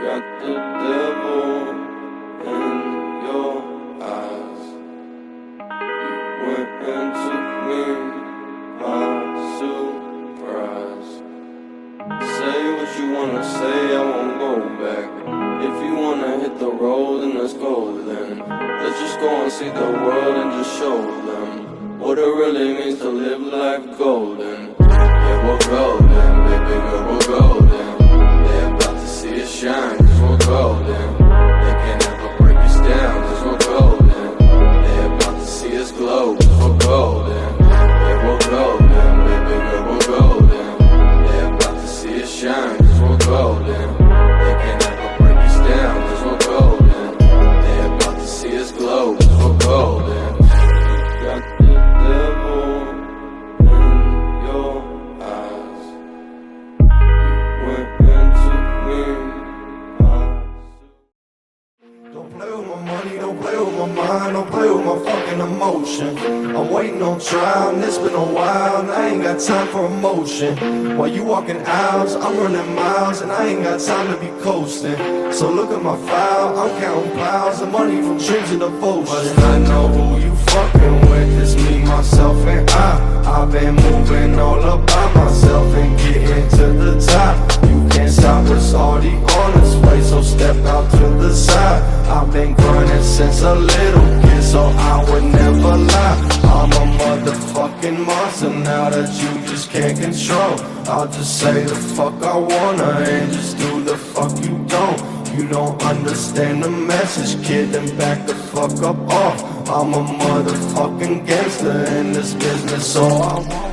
got the devil in your eyes. You went and took me by surprise. Say what you wanna say, I won't go back. If you wanna hit the road, then let's go then. Let's just go and see the world and just show them what it really means to live life golden. Yeah, we're golden, baby girl, we're golden. They're about to see us shine, cause we're golden. They can't ever break us down, cause we're golden. They're about to see us glow, cause we're golden. Yeah, we're golden, baby girl, we're golden. They're about to see us shine, cause we're golden. They can't ever break us down, cause we're golden. They're about to see us glow, cause we're golden. Got the devil in your eyes. You went and took me by. Don't play with my money, don't play with my mind, don't play with my fucking emotion. I'm waiting on trial, and it's been a while, and I ain't got time for emotion. While you walking aisles, I'm running miles, and I ain't got time to be coasting. So look at my file, I'm counting piles of money from dreams and devotion. I know who you fucking with, it's me, myself, and I've been moving all up by myself and getting to the top. You can't stop us, already on this way, so step out to the side. I've been grinding since a little kid, so I would never lie. I'm a motherfucking monster now that you just can't control. I'll just say the fuck I wanna and just do the fuck you don't. You don't understand the message, kid, then back the fuck up off. I'm a motherfucking gangster in this business, so I won't